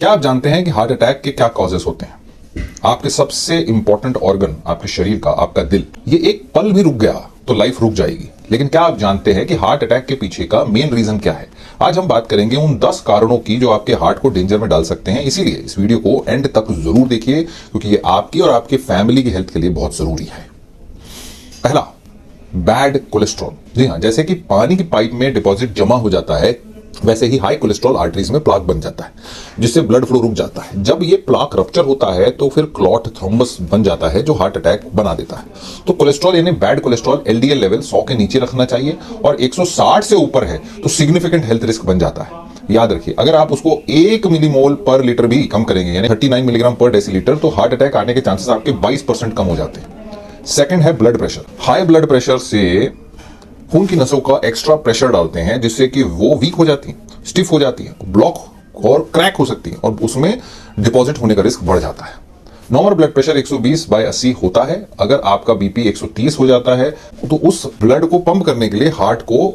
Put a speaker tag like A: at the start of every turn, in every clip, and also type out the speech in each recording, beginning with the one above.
A: क्या आप जानते हैं कि हार्ट अटैक के क्या कॉजेस होते हैं? आपके सबसे इंपॉर्टेंट ऑर्गन आपके शरीर का, आपका दिल, ये एक पल भी रुक गया तो लाइफ रुक जाएगी। लेकिन क्या आप जानते हैं कि हार्ट अटैक के पीछे का मेन रीजन क्या है? आज हम बात करेंगे उन 10 कारणों की जो आपके हार्ट को डेंजर में डाल सकते हैं। इसीलिए इस वीडियो को एंड तक जरूर देखिए, क्योंकि ये आपकी और आपके फैमिली की हेल्थ के लिए बहुत जरूरी है। पहला, बैड कोलेस्ट्रॉल। जी हाँ, जैसे कि पानी की पाइप में डिपॉजिट जमा हो जाता है, वैसे ही हाई कोलेस्ट्रॉल आर्टरीज में प्लाक बन जाता है, जिससे ब्लड फ्लो रुक जाता है। जब ये प्लाक रप्चर होता है तो फिर क्लॉट, थ्रोम्बस बन जाता है, जो हार्ट अटैक बना देता है। तो कोलेस्ट्रॉल यानी बैड कोलेस्ट्रॉल एलडीएल लेवल 100 के नीचे रखना चाहिए, और 160 से ऊपर है तो सिग्निफिकेंट हेल्थ रिस्क बन जाता है। याद रखिए, अगर आप उसको 1 मिलीमोल पर लीटर भी कम करेंगे, यानी 39 मिलीग्राम पर डेसीलीटर, तो हार्ट अटैक आने के चांसेस आपके 22% कम हो जाते हैं। सेकंड है blood pressure. High blood pressure से खून की नसों का एक्स्ट्रा प्रेशर डालते हैं, जिससे कि वो वीक हो जाती है, स्टिफ हो जाती है, ब्लॉक और क्रैक हो सकती है, और उसमें डिपॉजिट होने का रिस्क बढ़ जाता है। नॉर्मल ब्लड प्रेशर 120/80 होता है। अगर आपका बीपी 130 हो जाता है तो उस ब्लड को पंप करने के लिए हार्ट को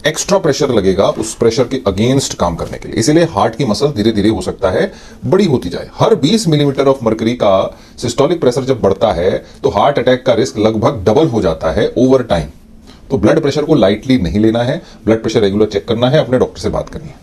A: एक्स्ट्रा प्रेशर लगेगा, उस प्रेशर के अगेंस्ट काम करने के लिए। इसीलिए हार्ट की मसल धीरे धीरे हो सकता है बड़ी होती जाए। हर 20 मिलीमीटर ऑफ मर्करी का सिस्टोलिक प्रेशर जब बढ़ता है तो हार्ट अटैक का रिस्क लगभग डबल हो जाता है ओवर टाइम। तो ब्लड प्रेशर को लाइटली नहीं लेना है, ब्लड प्रेशर रेगुलर चेक करना है, अपने डॉक्टर से बात करनी है।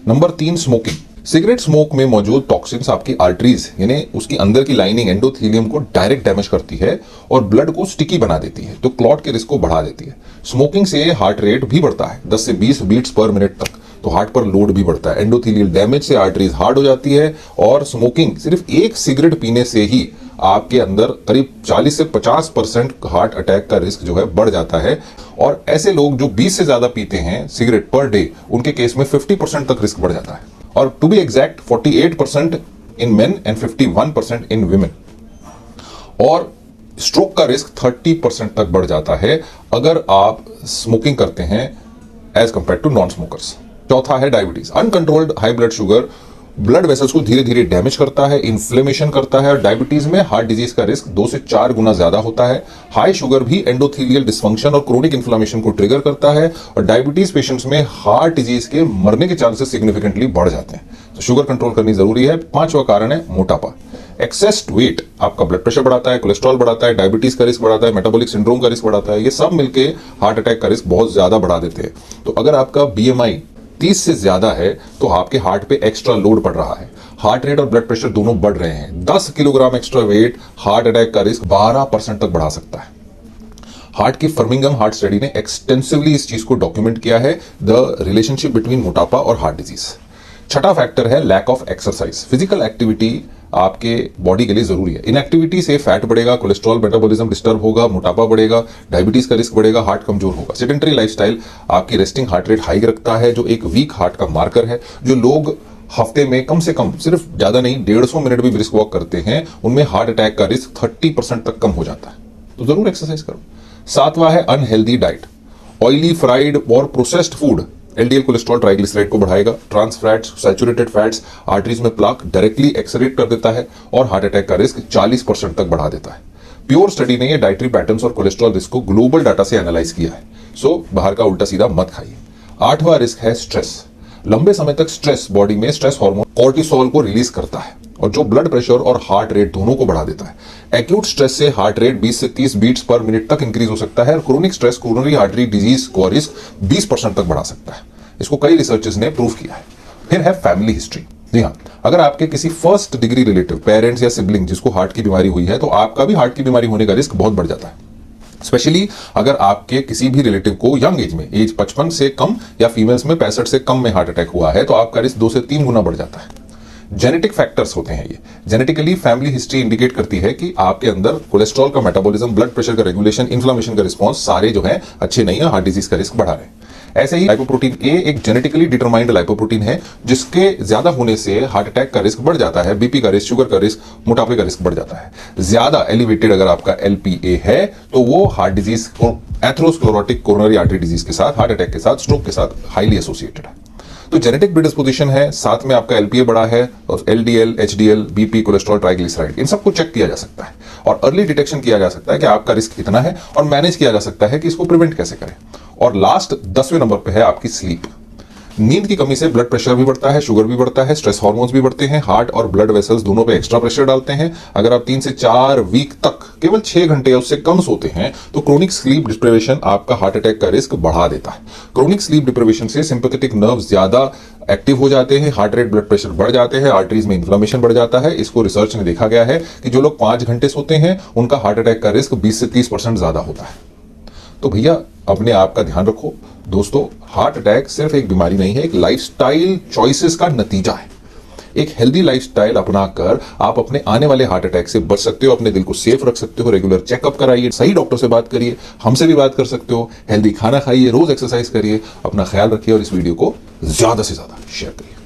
A: Number 3, smoking. सिगरेट स्मोक में मौजूद टॉक्सिन्स आपकी आर्टरीज यानी उसकी अंदर की लाइनिंग एंडोथेलियम को डायरेक्ट डैमेज करती है और ब्लड को स्टिकी बना देती है, तो क्लॉट के रिस्क को बढ़ा देती है। स्मोकिंग से हार्ट रेट भी बढ़ता है 10 से 20 बीट्स पर मिनट तक, तो हार्ट पर लोड भी बढ़ता है। एंडोथेलियल डैमेज से आर्टरीज हार्ड हो जाती है, और स्मोकिंग सिर्फ एक सिगरेट पीने से ही आपके अंदर करीब 40 से 50% हार्ट अटैक का रिस्क जो है बढ़ जाता है। और ऐसे लोग जो 20 से ज्यादा पीते हैं सिगरेट पर डे, उनके केस में 50% तक रिस्क बढ़ जाता है। और to be exact 48% in men and 51% in women. और स्ट्रोक का रिस्क 30% तक बढ़ जाता है अगर आप स्मोकिंग करते हैं as compare to non smokers. चौथा है diabetes. Uncontrolled high blood sugar blood vessels को धीरे धीरे डैमेज करता है, इन्फ्लेमेशन करता है, और डायबिटीज में हार्ट डिजीज का रिस्क 2 से 4 गुना ज्यादा होता है। हाई शुगर भी एंडोथेलियल डिस्फंक्शन और क्रोनिक इन्फ्लेमेशन को ट्रिगर करता है, और डायबिटीज पेशेंट्स में हार्ट डिजीज के मरने के चांसेस सिग्निफिकेंटली बढ़ जाते हैं। तो शुगर कंट्रोल करनी जरूरी है। 5वां कारण है मोटापा। एक्सेस वेट आपका ब्लड प्रेशर बढ़ाता है, कोलेस्ट्रॉल बढ़ाता है, डायबिटीज का रिस्क बढ़ाता है, मेटाबॉलिक सिंड्रोम का रिस्क बढ़ाता है। ये सब मिलके हार्ट अटैक का रिस्क बहुत ज्यादा बढ़ा देते हैं। तो अगर आपका बीएमआई 30 से ज्यादा है तो आपके हार्ट पे एक्स्ट्रा लोड पड़ रहा है, हार्ट रेट और ब्लड प्रेशर दोनों बढ़ रहे हैं। 10 kilogram extra weight heart attack का रिस्क 12% तक बढ़ा सकता है। हार्ट की फर्मिंगम हार्ट स्टडी ने एक्सटेंसिवली इस चीज को डॉक्यूमेंट किया है, द रिलेशनशिप बिटवीन मोटापा और हार्ट डिजीज। छठा फैक्टर है lack of exercise. Physical activity आपके बॉडी के लिए जरूरी है। इनएक्टिविटी से फैट बढ़ेगा, कोलेस्ट्रॉल मेटाबॉलिज्म डिस्टर्ब होगा, मोटापा बढ़ेगा, डायबिटीज का रिस्क बढ़ेगा, हार्ट कमजोर होगा। सेडेंटरी लाइफस्टाइल आपकी रेस्टिंग हार्ट रेट हाई रखता है, जो एक वीक हार्ट का मार्कर है। जो लोग हफ्ते में कम से कम, सिर्फ ज्यादा नहीं, 150 मिनट भी ब्रिस्क वॉक करते हैं, उनमें हार्ट अटैक का रिस्क 30% तक कम हो जाता है। तो जरूर एक्सरसाइज करो। 7वां है अनहेल्दी डाइट। ऑयली, फ्राइड और processed food LDL cholesterol triglyceride को बढ़ाएगा। Trans fats, saturated fats arteries में प्लाक डायरेक्टली एक्सरेट कर देता है और हार्ट अटैक का रिस्क 40% तक बढ़ा देता है। प्योर स्टडी ने ये डाइटरी पैटर्न्स और कोलेस्ट्रॉल रिस्क को ग्लोबल डाटा से एनालाइज किया है, सो बाहर का उल्टा सीधा मत खाइए। 8वां रिस्क है स्ट्रेस। लंबे समय तक स्ट्रेस बॉडी में स्ट्रेस हार्मोन कॉर्टिसोल को रिलीज करता है, और जो ब्लड प्रेशर और हार्ट रेट दोनों को बढ़ा देता है। एक्यूट स्ट्रेस से हार्ट रेट 20 से 30 बीट्स पर मिनट तक इंक्रीज हो सकता है, और chronic stress coronary artery disease को रिस्क 20% तक बढ़ा सकता है। इसको कई रिसर्चर्स ने प्रूव किया है। फिर है फैमिली हिस्ट्री। जी हाँ, अगर आपके किसी फर्स्ट डिग्री रिलेटिव, पेरेंट्स या सिबलिंग जिसको हार्ट की बीमारी हुई है, तो आपका भी हार्ट की बीमारी होने का रिस्क बहुत बढ़ जाता है। स्पेशली अगर आपके किसी भी रिलेटिव को यंग एज में, एज 55 से कम या फीमेल्स में 65 से कम में हार्ट अटैक हुआ है, तो आपका रिस्क 2 से 3 गुना बढ़ जाता है। जेनेटिक फैक्टर्स होते हैं ये। जेनेटिकली फैमिली हिस्ट्री इंडिकेट करती है कि आपके अंदर कोलेस्ट्रॉल का मेटाबॉलिज्म, ब्लड प्रेशर का रेगुलेशन, इन्फ्लेमेशन का रिस्पॉन्स सारे जो है अच्छे नहीं है, हार्ट डिजीज का रिस्क बढ़ा रहे हैं। ऐसे ही लाइपोप्रोटीन ए एक जेनेटिकली डिटरमाइंड लाइपोप्रोटीन है, जिसके ज्यादा होने से हार्ट अटैक का रिस्क बढ़ जाता है, बीपी का रिस्क, शुगर का रिस्क, मोटापे का रिस्क बढ़ जाता है। ज्यादा एलिवेटेड अगर आपका एलपीए है तो वो हार्ट डिजीज और एथेरोस्क्लेरोटिक कोरोनरी आर्टरी डिजीज के साथ, हार्ट अटैक के साथ, स्ट्रोक के साथ हाईली एसोसिएटेड है। तो जेनेटिक प्रीडिस्पोजिशन है, साथ में आपका एलपीए बढ़ा है, और LDL, HDL, BP, cholesterol, triglyceride, इन सबको चेक किया जा सकता है और अर्ली डिटेक्शन किया जा सकता है कि आपका रिस्क कितना है, और मैनेज किया जा सकता है कि इसको प्रिवेंट कैसे करें। और लास्ट 10वें नंबर पे है आपकी स्लीप। नींद की कमी से ब्लड प्रेशर भी बढ़ता है, शुगर भी बढ़ता है, स्ट्रेस हार्मोन्स भी बढ़ते हैं, हार्ट और ब्लड वेसल्स दोनों पे एक्स्ट्रा प्रेशर डालते हैं। अगर आप 3 से 4 वीक तक केवल 6 घंटे या उससे कम सोते हैं तो क्रोनिक स्लीप डिप्रिवेशन आपका हार्ट अटैक का रिस्क बढ़ा देता है। क्रोनिक स्लीप डिप्रिवेशन से सिंपैथेटिक नर्व ज्यादा एक्टिव हो जाते हैं, हार्ट रेट, ब्लड प्रेशर बढ़ जाते हैं, आर्टरीज में इन्फ्लेमेशन बढ़ जाता है। इसको रिसर्च में देखा गया है कि जो लोग 5 घंटे सोते हैं उनका हार्ट अटैक का रिस्क 20 से 30% ज्यादा होता है। तो भैया अपने आप का ध्यान रखो। दोस्तों, हार्ट अटैक सिर्फ एक बीमारी नहीं है, एक लाइफस्टाइल चॉइसेस का नतीजा है। एक हेल्दी लाइफस्टाइल अपनाकर आप अपने आने वाले हार्ट अटैक से बच सकते हो, अपने दिल को सेफ रख सकते हो। रेगुलर चेकअप कराइए, सही डॉक्टर से बात करिए, हमसे भी बात कर सकते हो। हेल्दी खाना खाइए, रोज एक्सरसाइज करिए, अपना ख्याल रखिए और इस वीडियो को ज्यादा से ज्यादा शेयर करिए।